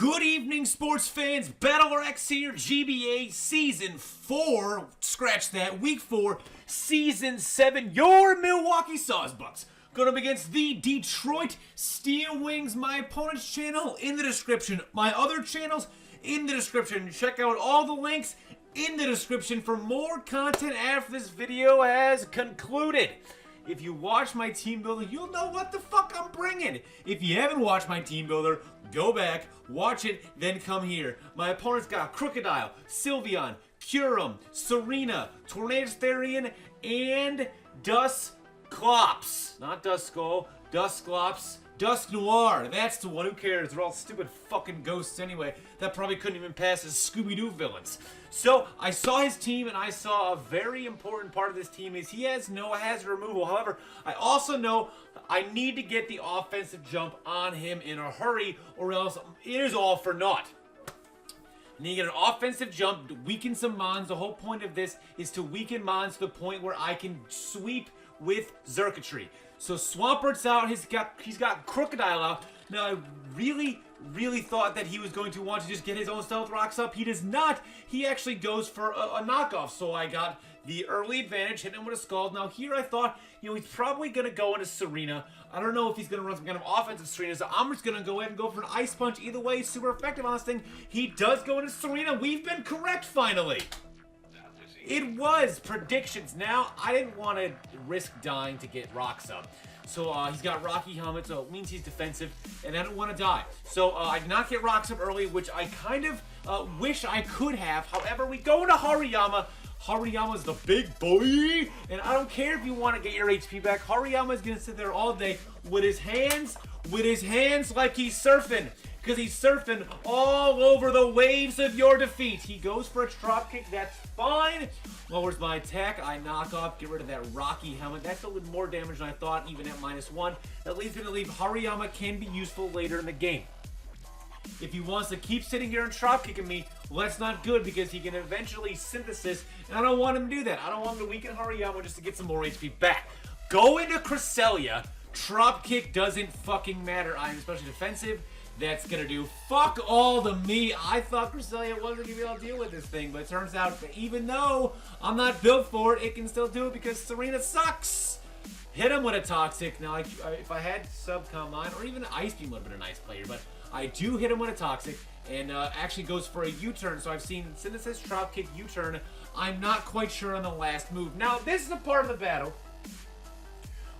Good evening, sports fans. BattlerX here, GBA Season 4. Scratch that. Week 4, Season 7. Your Milwaukee Sawsbucks going up against the Detroit Steel Wings. My opponent's channel in the description. My other channels in the description. Check out all the links in the description for more content after this video has concluded. If you watch my team builder, you'll know what the fuck I'm bringing. If you haven't watched my team builder, go back, watch it, then come here. My opponent's got Crocodile, Sylveon, Curum, Serena, Tornadus Therian, and Dusclops. Not Duskull, Dusclops. Dusk Noir, that's the one. Who cares? They're all stupid fucking ghosts anyway. That probably couldn't even pass as Scooby-Doo villains. So, I saw his team, and I saw a very important part of this team is he has no hazard removal. However, I also know I need to get the offensive jump on him in a hurry, or else it is all for naught. I need to get an offensive jump to weaken some mons. The whole point of this is to weaken mons to the point where I can sweep with Xurkitree. So Swampert's out, he's got Crocodile out. Now I really thought that he was going to want to just get his own Stealth Rocks up. He does not. He actually goes for a knockoff. So I got the early advantage, hitting him with a Scald. Now here I thought, he's probably going to go into Serena. I don't know if he's going to run some kind of offensive Serena, so I'm just going to go ahead and go for an Ice Punch. Either way, super effective on this thing. He does go into Serena. We've been correct finally. It was predictions. Now, I didn't want to risk dying to get rocks up. So, he's got Rocky Helmet, so it means he's defensive, and I don't want to die. So, I did not get rocks up early, which I kind of wish I could have. However, we go into Hariyama. Hariyama's the big boy, and I don't care if you want to get your HP back. Hariyama's going to sit there all day with his hands like he's surfing. Because he's surfing all over the waves of your defeat. He goes for a drop kick. That's fine. Lowers my attack. I knock off. Get rid of that Rocky Helmet. That's a little more damage than I thought, even at -1. At least going to leave Hariyama can be useful later in the game. If he wants to keep sitting here and drop kicking me, well, that's not good because he can eventually synthesis, and I don't want him to do that. I don't want him to weaken Hariyama just to get some more HP back. Go into Cresselia. Drop kick doesn't fucking matter. I'm especially defensive. That's gonna do fuck all to me. I thought Cresselia wasn't gonna be able to deal with this thing, but it turns out that even though I'm not built for it, it can still do it because Serena sucks. Hit him with a Toxic. Now, if I had Subcom on, or even Ice Beam would have been a nice player, but I do hit him with a Toxic, and actually goes for a U-turn. So I've seen Synthesis, Drop Kick, U-turn. I'm not quite sure on the last move. Now, this is a part of the battle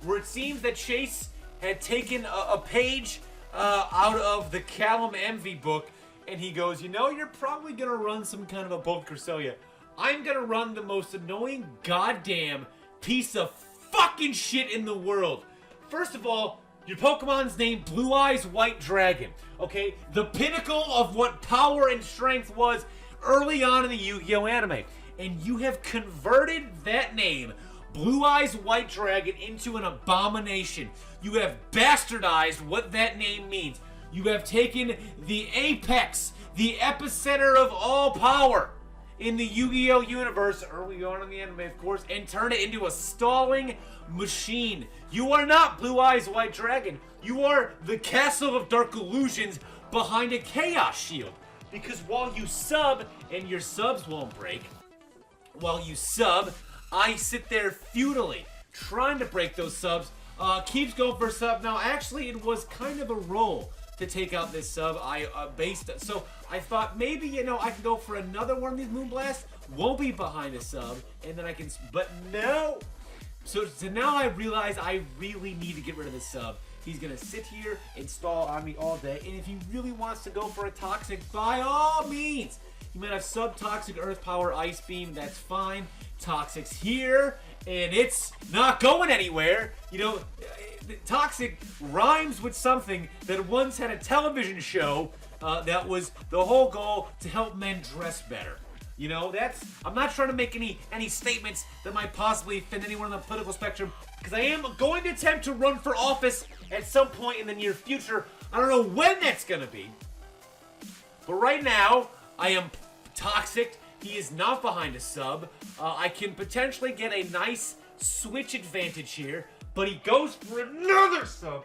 where it seems that Chase had taken a page out of the Lord Emvee book, and he goes, you're probably going to run some kind of a bulk Cresselia. I'm going to run the most annoying goddamn piece of fucking shit in the world. First of all, your Pokemon's named Blue Eyes White Dragon, okay? The pinnacle of what power and strength was early on in the Yu-Gi-Oh! Anime. And you have converted that name, Blue Eyes White Dragon, into an abomination. You have bastardized what that name means. You have taken the apex, the epicenter of all power in the Yu-Gi-Oh! Universe, early on in the anime, of course, and turned it into a stalling machine. You are not Blue Eyes White Dragon. You are the Castle of Dark Illusions behind a Chaos Shield. Because while you sub, and your subs won't break, while you sub, I sit there futilely trying to break those subs. Keeps going for a sub. Now, actually, it was kind of a roll to take out this sub. I based it. So I thought maybe, I can go for another one of these Moonblasts. Won't be behind a sub. And then I can, but no. So now I realize I really need to get rid of the sub. He's going to sit here and stall on me all day. And if he really wants to go for a Toxic, by all means. He might have sub-Toxic, Earth Power, Ice Beam. That's fine. Toxic's here, and it's not going anywhere. Toxic rhymes with something that once had a television show that was the whole goal to help men dress better. I'm not trying to make any statements that might possibly offend anyone on the political spectrum, because I am going to attempt to run for office at some point in the near future. I don't know when that's going to be. But right now, I am Toxic. He is not behind a sub. I can potentially get a nice switch advantage here, but he goes for another sub.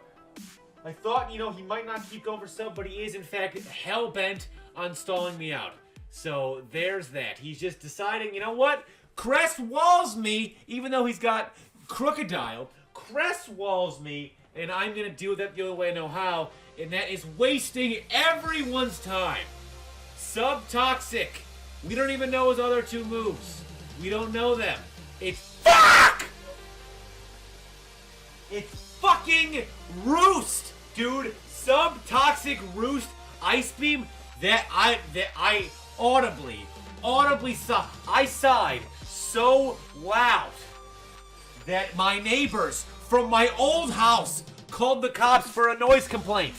I thought, you know, he might not keep going for sub, but he is, in fact, hell-bent on stalling me out. So, there's that. He's just deciding, you know what? Crest walls me, even though he's got Crocodile. Crest walls me, and I'm going to deal with that the only way I know how, and that is wasting everyone's time. Sub-Toxic. We don't even know his other two moves. We don't know them. It's fuck! It's fucking Roost, dude. Sub-Toxic Roost Ice Beam that I audibly saw. I sighed so loud that my neighbors from my old house called the cops for a noise complaint.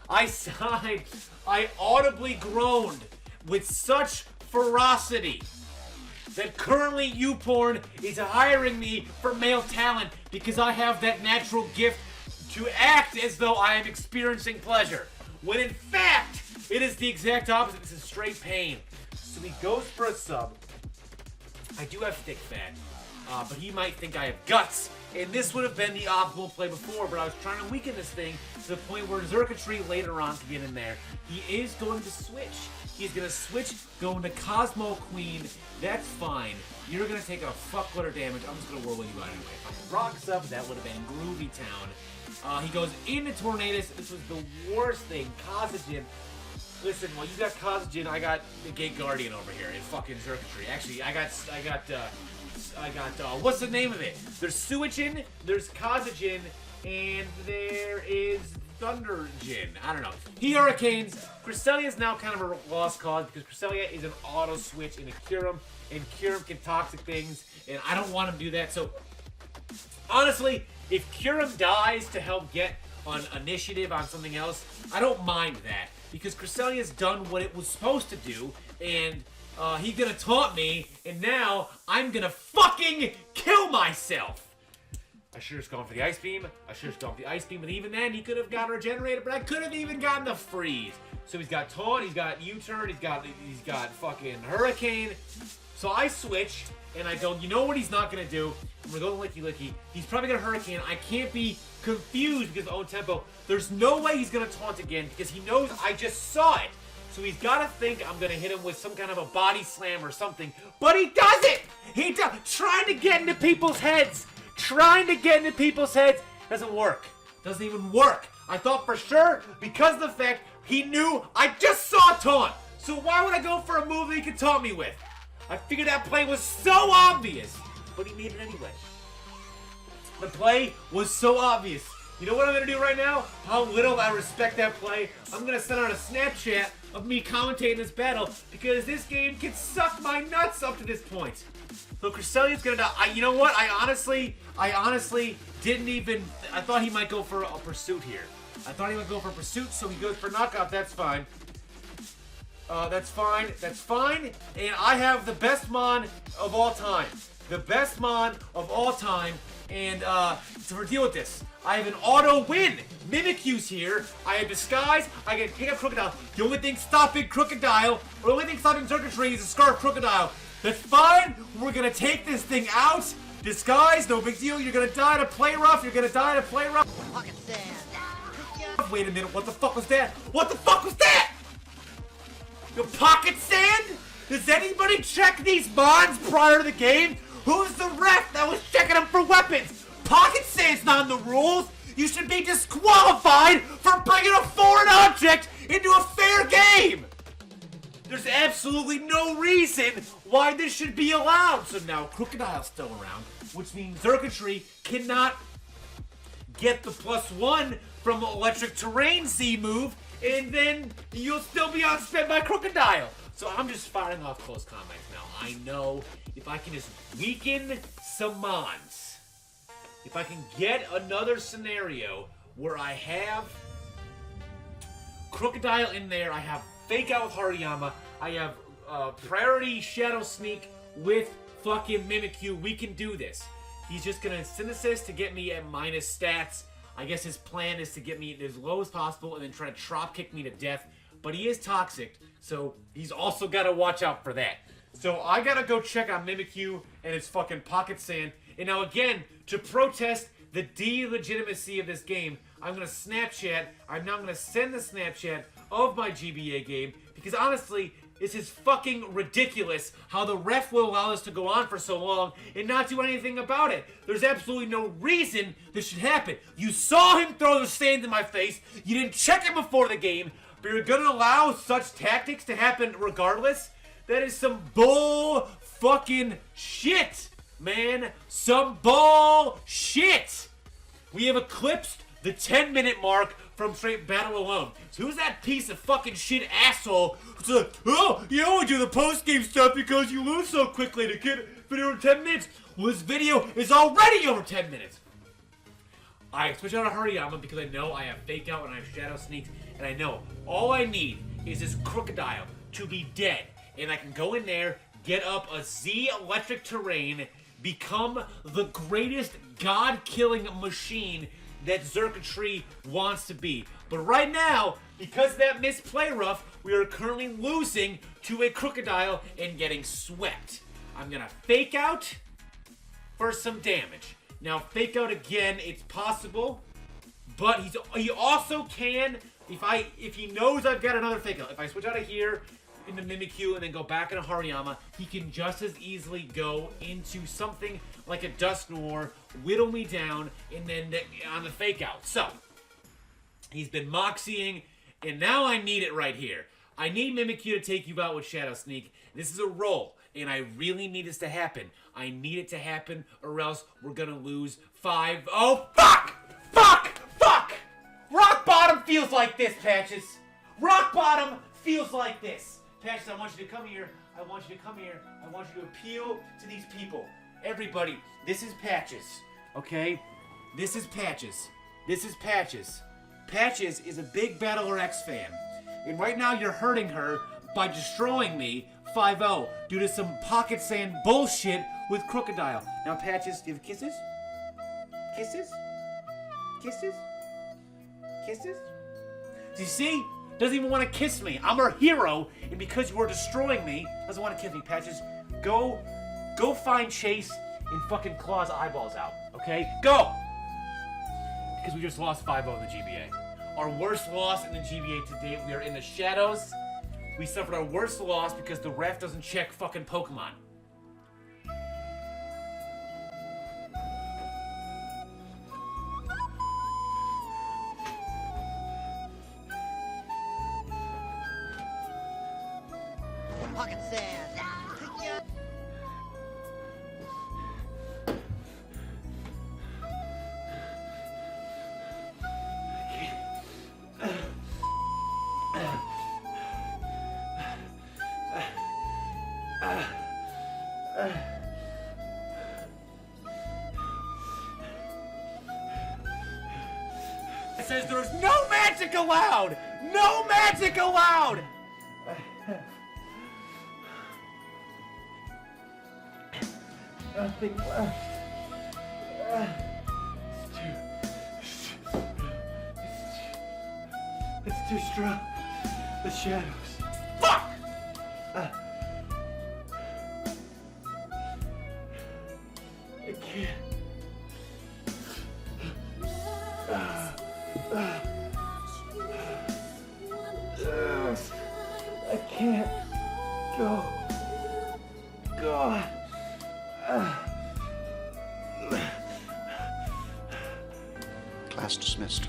I sighed. I audibly groaned with such ferocity that currently YouPorn is hiring me for male talent because I have that natural gift to act as though I am experiencing pleasure. When in fact, it is the exact opposite. This is straight pain. So he goes for a sub. I do have thick fat, but he might think I have guts. And this would have been the optimal play before, but I was trying to weaken this thing to the point where Xurkitree later on to get in there. He is going to switch. He's going to switch, going to Cosmo Queen. That's fine. You're going to take a fuckload of damage. I'm just going to whirl you out anyway. If I rocks up, that would have been Groovy Town. He goes into Tornadus. This was the worst thing. Kazajan. Listen, while you got Kazajan, I got the Gate Guardian over here in fucking Xurkitree. Actually, I got what's the name of it? There's Suichin, there's Kazajan, and there is Thunderjin. I don't know. He Hurricanes. Cresselia is now kind of a lost cause because Cresselia is an auto switch into Kyurem, and Kyurem can toxic things, and I don't want him to do that. So, honestly, if Kyurem dies to help get on initiative on something else, I don't mind that because Cresselia's done what it was supposed to do, and he's gonna taunt me, and now I'm gonna fucking kill myself. I should have gone for the Ice Beam. But even then, he could have gotten Regenerated, but I could have even gotten the Freeze. So he's got Taunt, he's got U-Turn, he's got fucking Hurricane. So I switch, and I go, you know what he's not gonna do? I'm gonna go Licky Licky. He's probably gonna Hurricane. I can't be confused because of own tempo. There's no way he's gonna Taunt again because he knows I just saw it. So he's got to think I'm going to hit him with some kind of a body slam or something. But he does it! Trying to get into people's heads. Doesn't work. Doesn't even work. I thought for sure, because of the fact he knew I just saw Taunt. So why would I go for a move that he could taunt me with? I figured that play was so obvious. But he made it anyway. The play was so obvious. You know what I'm going to do right now? How little I respect that play. I'm going to send out a Snapchat of me commentating this battle because this game can suck my nuts up to this point. So Cresselia's going to die. You know what? I honestly didn't even... I thought he might go for a Pursuit here. So he goes for Knockout. That's fine. That's fine. And I have the best Mon of all time. And to deal with this, I have an auto win. Mimikyu's here. I have Disguise. I can pick up Crocodile. The only thing stopping Crocodile, or the only thing stopping Xurkitree is a Scarf Crocodile. That's fine. We're gonna take this thing out. Disguise, no big deal. You're gonna die to play rough. Pocket sand. Wait a minute. What the fuck was that? Your pocket sand? Does anybody check these bonds prior to the game? Who's the ref that was checking them for weapons? Pocket sand's not in the rules. You should be disqualified for bringing a foreign object into a fair game. There's absolutely no reason why this should be allowed. So now Crocodile's still around, which means Xurkitree cannot get the +1 from Electric Terrain Z move, and then you'll still be outspent by Crocodile. So I'm just firing off close combats now. I know if I can just weaken some Mons, if I can get another scenario where I have Crocodile in there, I have Fake Out with Hariyama, I have Priority Shadow Sneak with fucking Mimikyu, we can do this. He's just gonna Synthesis to get me at minus stats. I guess his plan is to get me as low as possible and then try to Trop Kick me to death. But he is toxic, so he's also gotta watch out for that. So I gotta go check on Mimikyu and his fucking Pocket Sand. And now again, to protest the delegitimacy of this game, I'm gonna Snapchat. I'm now gonna send the Snapchat of my GBA game because honestly, this is fucking ridiculous how the ref will allow this to go on for so long and not do anything about it. There's absolutely no reason this should happen. You saw him throw the sand in my face. You didn't check it before the game, but you're gonna allow such tactics to happen regardless? That is some bull fucking shit, man. Some bull shit. We have eclipsed the 10-minute mark from straight battle alone. So who's that piece of fucking shit asshole who's like, oh, you only do the post-game stuff because you lose so quickly to get video over 10 minutes? Well, this video is already over 10 minutes. I switch out of Hariyama because I know I have Fake Out and I have Shadow Sneaks, and I know all I need is this Crocodile to be dead. And I can go in there, get up a Z electric terrain, become the greatest god-killing machine that Circuitry wants to be. But right now, because of that misplay rough, we are currently losing to a Crocodile and getting swept. I'm gonna Fake Out for some damage. Now, Fake Out again, it's possible, but he also can, if he knows I've got another Fake Out, if I switch out of here into Mimikyu and then go back into Hariyama, he can just as easily go into something like a Dusknoir, whittle me down, and then on the Fake Out. So, he's been Moxieing, and now I need it right here. I need Mimikyu to take you out with Shadow Sneak. This is a roll, and I really need this to happen. I need it to happen, or else we're gonna lose 5. Oh, fuck! Fuck! Fuck! Rock bottom feels like this, Patches. Rock bottom feels like this. Patches, I want you to come here. I want you to come here. I want you to appeal to these people. Everybody, this is Patches, okay? This is Patches. This is Patches. Patches is a big BattlerX fan. And right now you're hurting her by destroying me 5-0 due to some pocket sand bullshit with Crocodile. Now, Patches, do you have kisses? Kisses? Kisses? Kisses? Do you see? Doesn't even want to kiss me. I'm her hero, and because you are destroying me, doesn't want to kiss me. Patches, go find Chase and fucking claw his eyeballs out, okay? Go! Because we just lost 5-0 in the GBA. Our worst loss in the GBA to date. We are in the shadows. We suffered our worst loss because the ref doesn't check fucking Pokemon. Pocket sand. It says there's no magic allowed! No magic allowed! Nothing left. It's too strong. The shadows. Fuck! I can't. I can't go. God. Class dismissed.